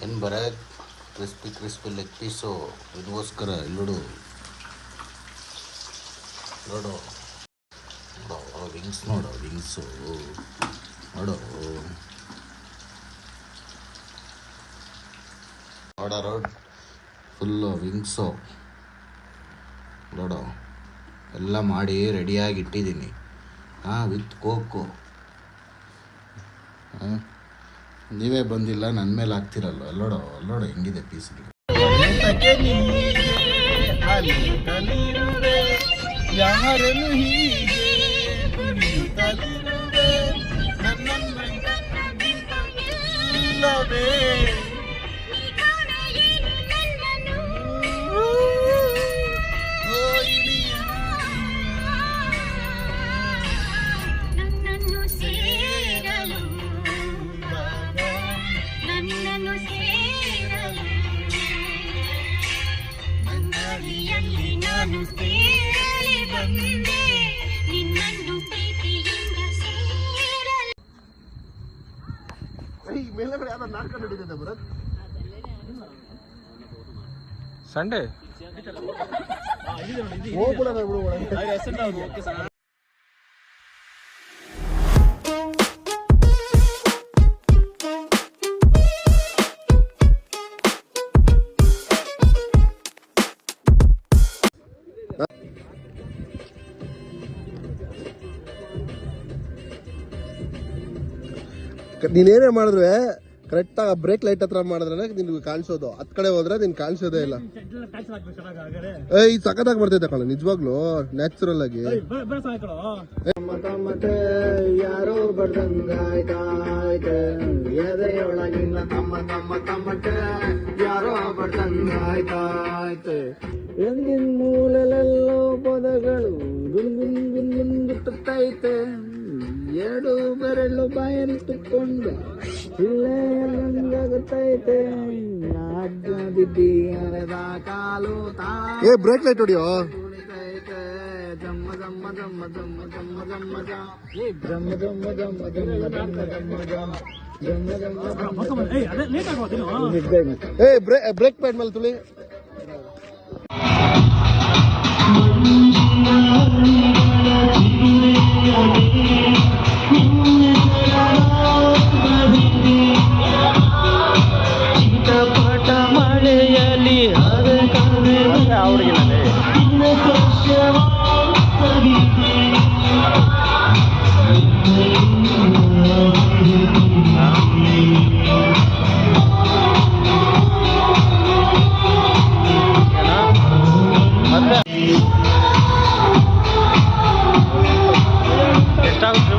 ಏನು ಬರತ್ crispy crispy leg piece ಇದಕ್ಕೋಸ್ಕರ ಇಲ್ಲೋಡು ನೋಡು ನೋಡು ವಿಂಗ್ಸ್ ನೋಡು ವಿಂಗ್ಸು ನೋಡು ರೋಡ್ ಫುಲ್ಲು ವಿಂಗ್ಸು ನೋಡು ಎಲ್ಲ ಮಾಡಿ ರೆಡಿಯಾಗಿ ಇಟ್ಟಿದ್ದೀನಿ ವಿತ್ ಕೋಕು ನೀವೇ ಬಂದಿಲ್ಲ ನನ್ನ ಮೇಲೆ ಹಾಕ್ತಿರಲ್ವ ಅಲ್ಲೋಡು ಹೆಂಗಿದೆ ಪೀಸ್ಗಳು ಯಾರನು ಹೀಗೆ ನಾನು ಸೇರಿ ಬಂದೆ ನಿನ್ನನ್ನು ಪ್ರೀತಿಯಿಂದ ಸೇರಲು. ಮೇಲ್ಗಡೆ ಯಾವ್ದು ನಾಟಕ ನಡೀತಿದೆ ಭರತ್? ಸಂಡೇ ಹೋಗ್ಬಿಡೋಣ ಬಿಡು ಒಳಗೆ. ನೀನೇನೇ ಮಾಡಿದ್ರೆ ಕರೆಕ್ಟಾಗಿ ಬ್ರೇಕ್ ಲೈಟ್ ಹತ್ರ ಮಾಡಿದ್ರೆ ನಿನ್ಗೆ ಕಾಣಿಸೋದು. ಹತ್ ಕಡೆ ಹೋದ್ರೆ ನಿನ್ ಕಾಣಿಸೋದೇ ಇಲ್ಲ. ಈ ಸಖತ್ತಾಗಿ ಬರ್ತೈತೆ ಕಣ ನಿಜವಾಗ್ಲು ನ್ಯಾಚುರಲ್ ಆಗಿ. ಯಾರೋ ಬಡ್ದಂಗಾಯ್ತಾಯ್ತೆಯೊಳಗಿನ ತಮ್ಮ ತಮ್ಮ ತಮ್ಮಟೆ ಯಾರೋ ಬಡ್ದಂಗಾಯ್ತಾಯ್ತೆ. ಎಂದಿನ ಮೂಲೆಲೆಲ್ಲೋ ಪದಗಳು ಗುಂಗುತ್ತೈತೆ. ಎರಡು ಬೆರಳು ಬಾಯಲ್ಲಿ ತುಕ್ಕೊಂಡು ಇಲ್ಲೇಗತ್ತೈತೆ. ಕಾಲು ಏ ಬ್ರೇಕ್ ಲೈಟ್ ಹೊಡಿಯೋ. ಜಮ್ಮ ಜಮ್ಮ ಜಮ್ಮ ಜಮ್ಮ ಜಮ್ಮ ಜಮ್ಮ ಜಮ್ಮ ಜಮ್ಮ ಜಮ್ಮ ಜಮ್ಮ ಜಮ್ಮ ಏ ಬ್ರೇಕ್ ಪ್ಯಾಡ್ ಮೇಲೆ ತುಳಿ. ಮಳೆಯಲ್ಲಿ ಎಷ್ಟಾಗುತ್ತೆ